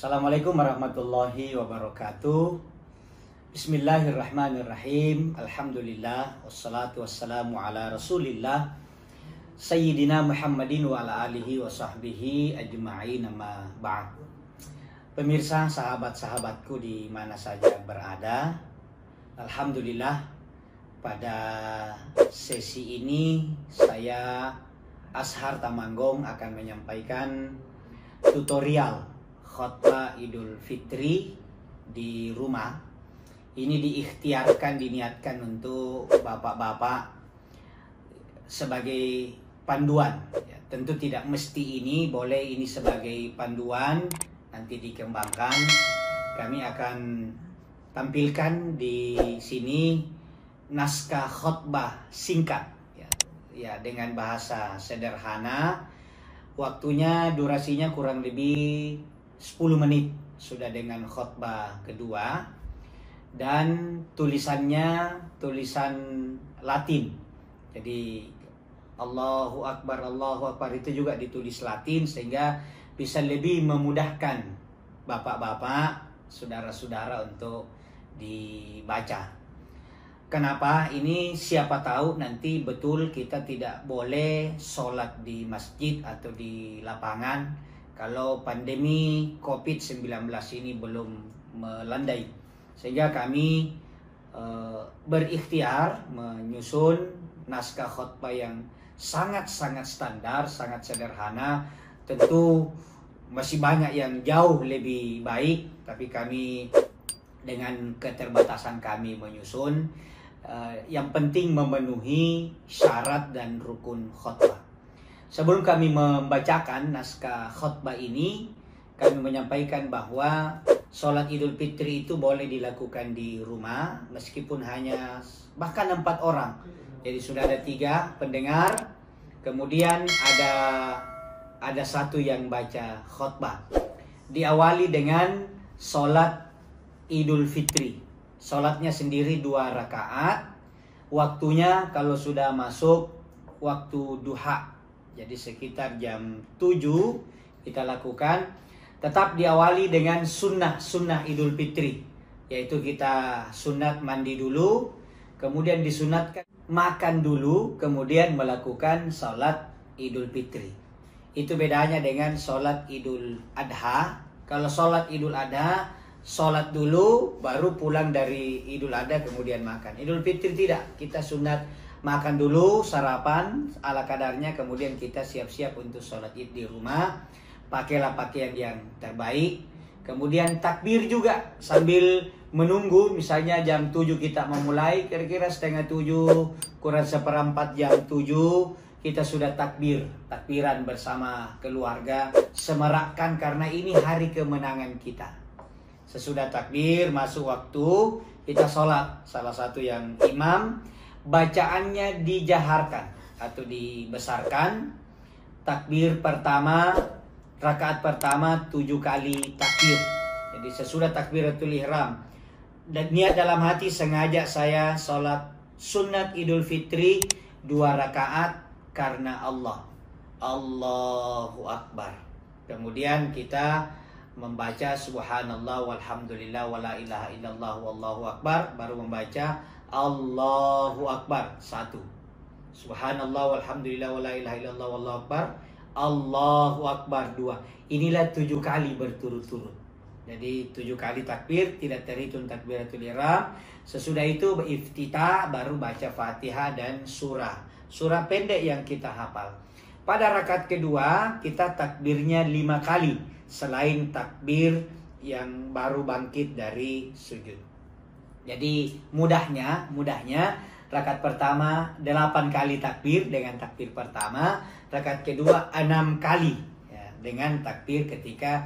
Assalamualaikum warahmatullahi wabarakatuh. Bismillahirrahmanirrahim. Alhamdulillah wassalatu wassalamu ala Rasulillah Sayyidina Muhammadin wa ala alihi wa sahbihi ajma'in, amma ba'd. Pemirsa, sahabat-sahabatku di mana saja berada, alhamdulillah pada sesi ini saya Ashar Tamanggong akan menyampaikan tutorial khutbah Idul Fitri di rumah. Ini diikhtiarkan, diniatkan untuk bapak-bapak sebagai panduan. Ya, tentu tidak mesti ini, boleh ini sebagai panduan, nanti dikembangkan. Kami akan tampilkan di sini naskah khutbah singkat, ya dengan bahasa sederhana. Waktunya, durasinya kurang lebih 10 menit sudah dengan khutbah kedua, dan tulisannya tulisan Latin. Jadi Allahu Akbar itu juga ditulis Latin sehingga bisa lebih memudahkan bapak-bapak, saudara-saudara untuk dibaca. Kenapa? Ini siapa tahu nanti betul kita tidak boleh sholat di masjid atau di lapangan kalau pandemi COVID-19 ini belum melandai. Sehingga kami berikhtiar menyusun naskah khutbah yang sangat-sangat standar, sangat sederhana. Tentu masih banyak yang jauh lebih baik, tapi kami dengan keterbatasan kami menyusun. Yang penting memenuhi syarat dan rukun khutbah. Sebelum kami membacakan naskah khutbah ini, kami menyampaikan bahwa sholat Idul Fitri itu boleh dilakukan di rumah, meskipun hanya bahkan 4 orang. Jadi sudah ada 3 pendengar, kemudian ada 1 yang baca khutbah. Diawali dengan sholat Idul Fitri. Sholatnya sendiri 2 rakaat. Waktunya kalau sudah masuk waktu duha, jadi sekitar jam 7 kita lakukan. Tetap diawali dengan sunnah Idul Fitri, yaitu kita sunat mandi dulu, kemudian disunatkan makan dulu, kemudian melakukan sholat Idul Fitri. Itu bedanya dengan sholat Idul Adha. Kalau sholat Idul Adha, sholat dulu baru pulang dari Idul Adha kemudian makan. Idul Fitri tidak, kita sunat makan dulu, sarapan ala kadarnya, kemudian kita siap-siap untuk sholat id di rumah. Pakailah pakaian yang terbaik, kemudian takbir juga sambil menunggu. Misalnya jam 7 kita memulai, kira-kira setengah 7 kurang seperempat jam 7 kita sudah takbiran bersama keluarga, semarakkan karena ini hari kemenangan kita. Sesudah takbir, masuk waktu, kita sholat. Salah satu yang imam, bacaannya dijaharkan atau dibesarkan. Takbir pertama, rakaat pertama 7 kali takbir. Jadi sesudah takbiratul ihram, dan niat dalam hati, sengaja saya sholat sunat Idul Fitri 2 rakaat karena Allah. Allahu Akbar. Kemudian kita membaca subhanallah walhamdulillah wala ilaha illallah wallahu akbar, baru membaca Allahu Akbar 1. Subhanallah walhamdulillah wala ilaha illallah wallahu akbar, Allahu Akbar 2. Inilah 7 kali berturut-turut. Jadi 7 kali takbir, tidak terhitung takbiratul ihram. Sesudah itu beriftitah, baru baca Fatihah dan surah pendek yang kita hafal. Pada rakaat kedua kita takbirnya 5 kali selain takbir yang baru bangkit dari sujud. Jadi mudahnya rakaat pertama 8 kali takbir dengan takbir pertama, rakaat kedua 6 kali ya, dengan takbir ketika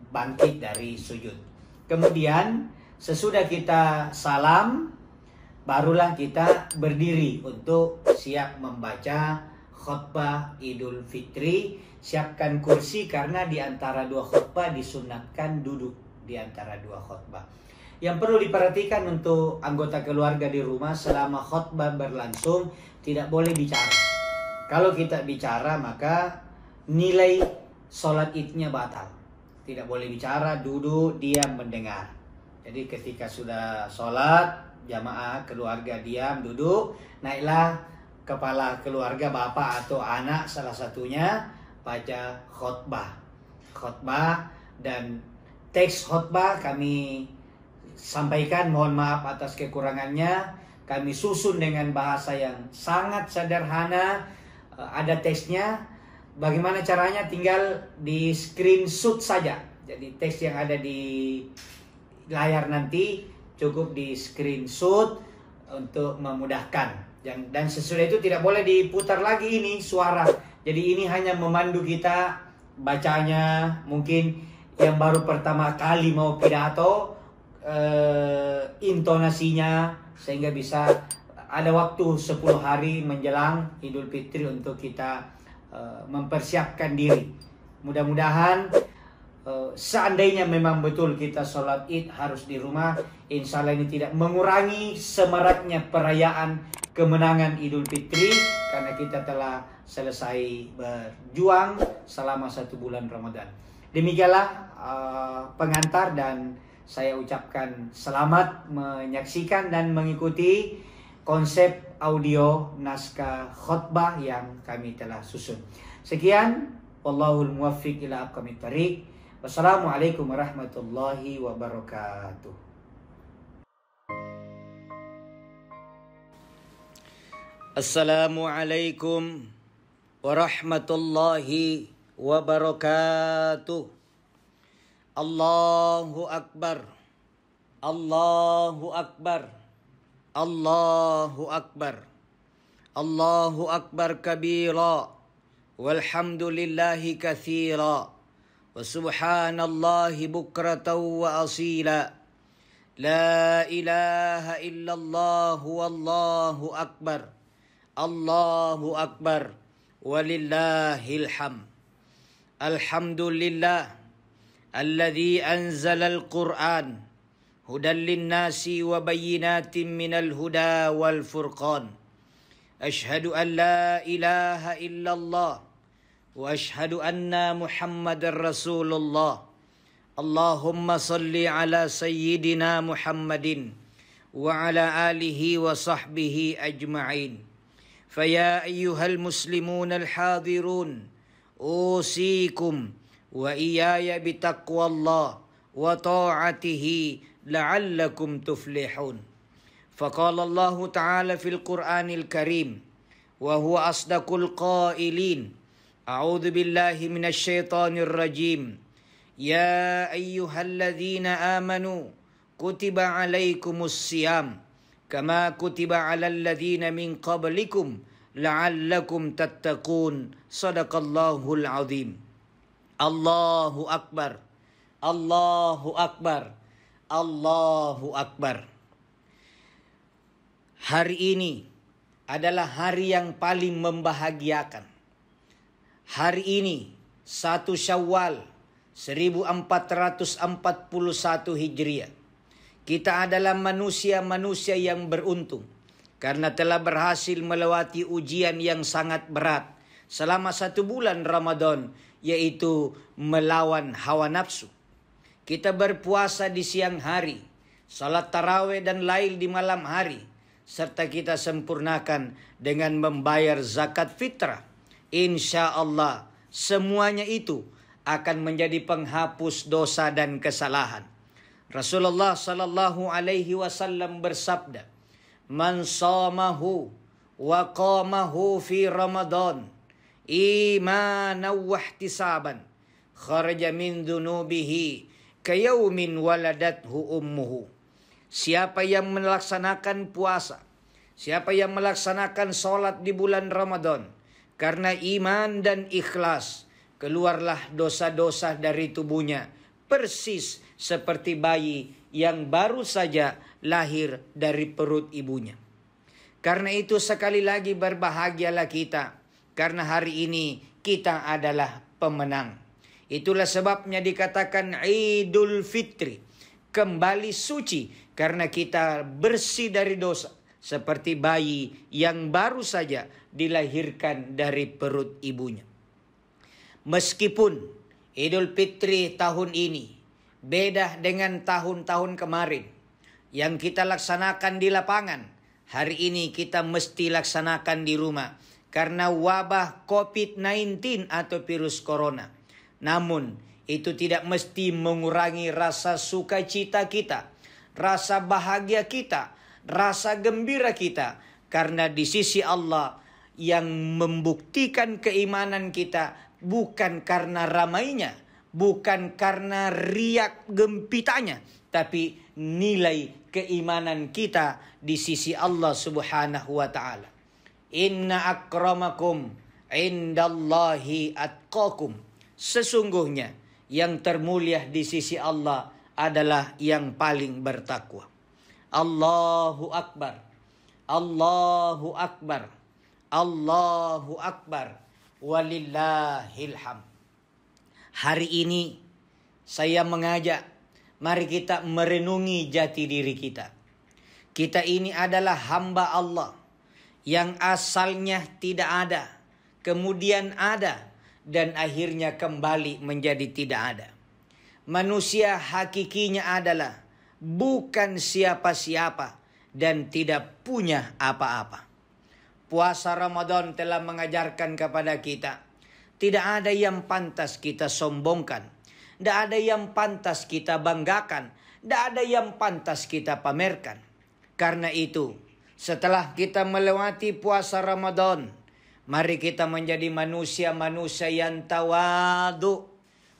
bangkit dari sujud. Kemudian sesudah kita salam, barulah kita berdiri untuk siap membaca khutbah Idul Fitri. Siapkan kursi karena di antara 2 khutbah disunatkan duduk di antara 2 khutbah. Yang perlu diperhatikan untuk anggota keluarga di rumah, selama khutbah berlangsung tidak boleh bicara. Kalau kita bicara maka nilai sholat idnya batal. tidak boleh bicara, duduk, diam, mendengar. Jadi ketika sudah sholat, jamaah keluarga diam, duduk, naiklah kepala keluarga, bapak atau anak salah satunya, baca khutbah. Khutbah dan teks khutbah kami sampaikan, mohon maaf atas kekurangannya. Kami susun dengan bahasa yang sangat sederhana, ada teksnya. Bagaimana caranya? Tinggal di screenshot saja. Jadi teks yang ada di layar nanti cukup di screenshot untuk memudahkan. Dan sesudah itu tidak boleh diputar lagi ini suara. Jadi ini hanya memandu kita bacanya. Mungkin yang baru pertama kali mau pidato, intonasinya, sehingga bisa ada waktu 10 hari menjelang Idul Fitri untuk kita mempersiapkan diri. Mudah-mudahan seandainya memang betul kita sholat id harus di rumah, insya Allah ini tidak mengurangi semaraknya perayaan kemenangan Idul Fitri, karena kita telah selesai berjuang selama 1 bulan Ramadan. Demikianlah pengantar, dan saya ucapkan selamat menyaksikan dan mengikuti konsep audio naskah khutbah yang kami telah susun. Sekian, wallahul muwaffiq ila aqwamit thariq. Wassalamualaikum warahmatullahi wabarakatuh. Assalamualaikum warahmatullahi wabarakatuh. Allahu Akbar, Allahu Akbar, Allahu Akbar, Allahu Akbar kabira, walhamdulillahi katsira, wa subhanallahi bukratan wa asila, la ilaha illallah wallahu akbar, Allahu Akbar, walillahil hamd. Alhamdulillah alladzi anzalal Qur'an hudan linnasi wa bayyinatin minal huda wal furqan. Ashhadu an la ilaha illallah wa ashhadu anna Muhammadar Rasulullah. Allahumma salli ala sayyidina Muhammadin wa ala alihi wa sahbihi ajma'in. Faya ayyuhal muslimun al-hadirun, usikum wa iyaya bitaqwallah wa ta'atihi la'allakum tuflihun. Faqala Allah Ta'ala fil Qur'anil Karim wa huwa asdaqul qailin. A'udzu billahi minasy syaithanir rajim. Ya ayyuhalladzina amanu kutiba 'alaikumus syiyam kama kutiba 'alal ladzina min qablikum la'allakum tattaqun. Shadaqallahul 'azim. Allahu Akbar, Allahu Akbar, Allahu Akbar. Hari ini adalah hari yang paling membahagiakan. Hari ini 1 Syawal 1441 Hijriah. Kita adalah manusia-manusia yang beruntung karena telah berhasil melewati ujian yang sangat berat selama 1 bulan Ramadan, yaitu melawan hawa nafsu. Kita berpuasa di siang hari, salat tarawih dan lail di malam hari, serta kita sempurnakan dengan membayar zakat fitrah. Insya Allah semuanya itu akan menjadi penghapus dosa dan kesalahan. Rasulullah sallallahu alaihi wasallam bersabda, "Man shamahu wa qamahu fi Ramadan imanan wa ihtisaban kharaja min dhunubihi kayaumin waladathu ummuhu." Siapa yang melaksanakan puasa, siapa yang melaksanakan sholat di bulan Ramadan karena iman dan ikhlas, keluarlah dosa-dosa dari tubuhnya persis seperti bayi yang baru saja lahir dari perut ibunya. Karena itu sekali lagi berbahagialah kita, karena hari ini kita adalah pemenang. Itulah sebabnya dikatakan Idul Fitri, kembali suci, karena kita bersih dari dosa, seperti bayi yang baru saja dilahirkan dari perut ibunya. Meskipun Idul Fitri tahun ini beda dengan tahun-tahun kemarin yang kita laksanakan di lapangan. Hari ini kita mesti laksanakan di rumah karena wabah COVID-19 atau virus corona. Namun, itu tidak mesti mengurangi rasa sukacita kita, rasa bahagia kita, rasa gembira kita. Karena di sisi Allah yang membuktikan keimanan kita bukan karena ramainya, bukan karena riak gempitanya, tapi nilai keimanan kita di sisi Allah Subhanahu wa taala. Inna akramakum indallahi atqakum. Sesungguhnya yang termulia di sisi Allah adalah yang paling bertakwa. Allahu Akbar. Allahu Akbar. Allahu Akbar. Walillahil hamd. Hari ini saya mengajak, mari kita merenungi jati diri kita. Kita ini adalah hamba Allah yang asalnya tidak ada, kemudian ada, dan akhirnya kembali menjadi tidak ada. Manusia hakikinya adalah bukan siapa-siapa dan tidak punya apa-apa. Puasa Ramadan telah mengajarkan kepada kita, tidak ada yang pantas kita sombongkan, tidak ada yang pantas kita banggakan, tidak ada yang pantas kita pamerkan. Karena itu, setelah kita melewati puasa Ramadan, mari kita menjadi manusia-manusia yang tawadu,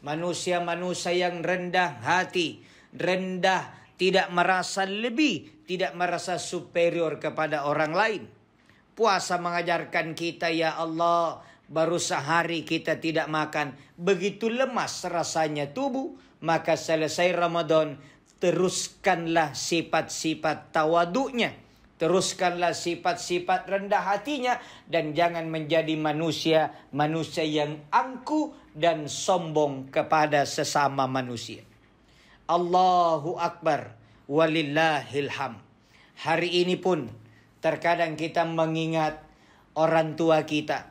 manusia-manusia yang rendah hati, rendah, tidak merasa lebih, tidak merasa superior kepada orang lain. Puasa mengajarkan kita, ya Allah, baru sehari kita tidak makan, begitu lemas rasanya tubuh, maka selesai Ramadan, teruskanlah sifat-sifat tawadunya, teruskanlah sifat-sifat rendah hatinya, dan jangan menjadi manusia yang angkuh dan sombong kepada sesama manusia. Allahu Akbar walillahil hamd. Hari ini pun terkadang kita mengingat orang tua kita,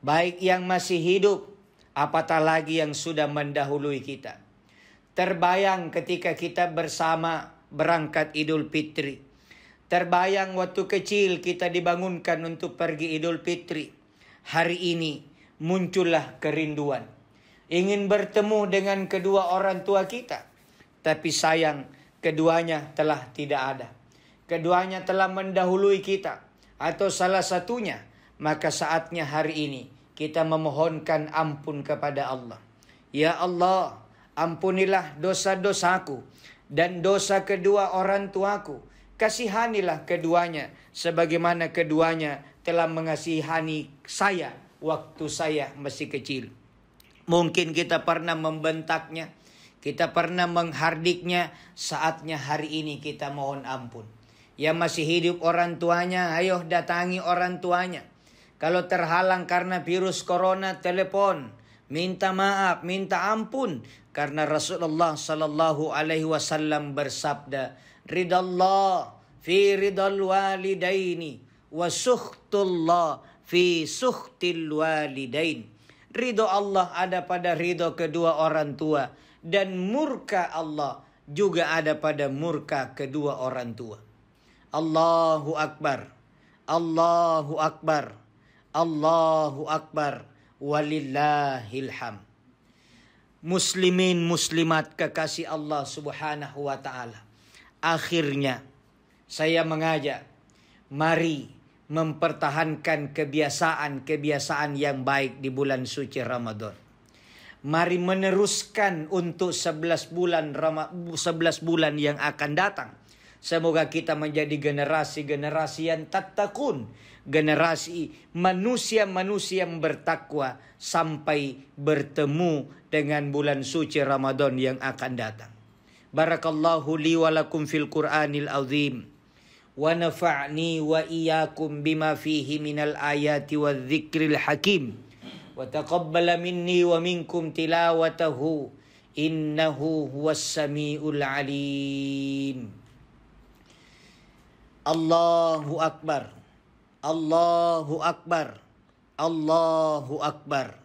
baik yang masih hidup, apatah lagi yang sudah mendahului kita. Terbayang ketika kita bersama berangkat Idul Fitri. Terbayang waktu kecil kita dibangunkan untuk pergi Idul Fitri. Hari ini muncullah kerinduan. Ingin bertemu dengan kedua orang tua kita. Tapi sayang, keduanya telah tidak ada. Keduanya telah mendahului kita. Atau salah satunya. Maka saatnya hari ini kita memohonkan ampun kepada Allah. Ya Allah, ampunilah dosa-dosaku dan dosa kedua orang tuaku. Kasihanilah keduanya sebagaimana keduanya telah mengasihani saya waktu saya masih kecil. Mungkin kita pernah membentaknya, kita pernah menghardiknya, saatnya hari ini kita mohon ampun. Yang masih hidup orang tuanya, ayo datangi orang tuanya. Kalau terhalang karena virus corona, telepon, minta maaf, minta ampun. Karena Rasulullah sallallahu alaihi wasallam bersabda, ridallah fi ridal walidaini wa sukhtullah fi sukhtil walidain. Ridho Allah ada pada ridho kedua orang tua, dan murka Allah juga ada pada murka kedua orang tua. Allahu Akbar. Allahu Akbar. Allahu Akbar. Walillahil hamd. Muslimin muslimat kekasih Allah Subhanahu wa taala. Akhirnya saya mengajak, mari mempertahankan kebiasaan-kebiasaan yang baik di bulan suci Ramadan. Mari meneruskan untuk 11 bulan yang akan datang. Semoga kita menjadi generasi-generasi yang tattaqun, generasi manusia-manusia yang bertakwa sampai bertemu dengan bulan suci Ramadan yang akan datang. Barakallahu li wa lakum fil Qur'anil azim. Wa nafa'ni wa iyyakum bima fihi minal ayati wadh-dhikril hakim. Wa taqabbala minni wa minkum tilawatahu innahu huwas samiul alim. Allahu Akbar. Allahu Akbar. Allahu Akbar.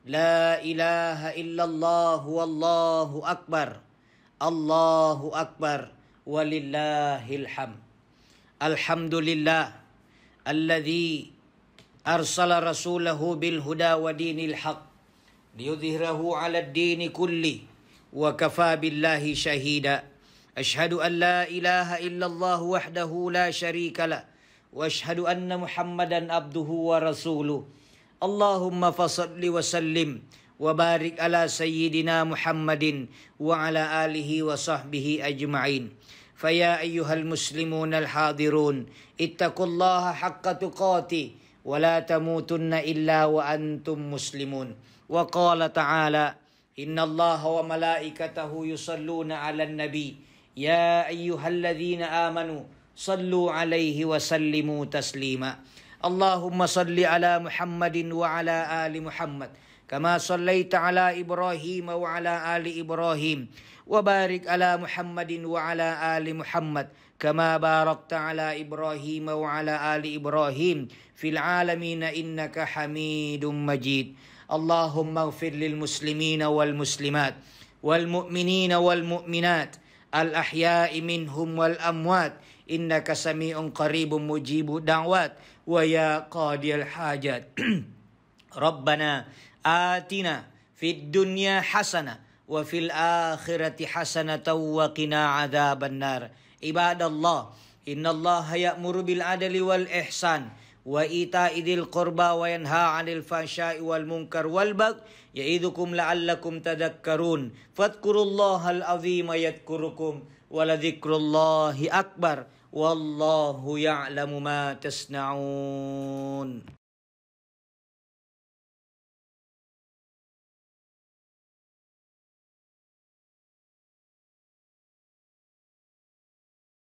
La ilaha illallah wallahu akbar. Allahu akbar walillahil hamd. Alhamdulillah alladzi arsala rasulahu bil huda wa dinil haq liyudhhirahu 'alad dini kulli wa kafa billahi shahida. Ashhadu an la ilaha illallah wahdahu la syarika lah wa ashhadu anna Muhammadan abduhu wa rasuluh. Allahumma fasalli wa sallim wa barik ala sayyidina Muhammadin wa ala alihi wa sahbihi ajma'in. Faya ayyuhal muslimun al-hadirun ittaqullaha haqqa tuqatih wa la tamutunna illa wa antum muslimun. Wa qala ta'ala innallaha wa malaikatahu yusalluna 'alan nabi ya ayyuhalladzina amanu sallu 'alaihi wa sallimu taslima. Allahumma salli ala Muhammadin wa ala ali Muhammad kama sallaita ala Ibrahim wa ala ali Ibrahim wa barik ala Muhammadin wa ala ali Muhammad kama barakta ala Ibrahim wa ala ali Ibrahim fil alamin innaka Hamidum Majid. Allahumma ighfir lil muslimina wal muslimat wal mu'minina wal mu'minat al ahya'i minhum wal amwat innaka sami'un qaribun mujibu da'wat wa ya qadiyal hajat. Rabbana atina fid dunya hasanah wa fil akhirati hasanatan wa qina adzaban nar. Ibadallah, innallaha ya'muru bil adli wal ihsan wa ita'i dzil qurba wa yanha 'anil fahsya'i wal munkar wal baghi ya'idukum la'allakum tadhakkarun. Fadhkurullahal 'azima yadhkurukum wa ladhikrullahi akbar wallahu ya'lamu ma tasna'un.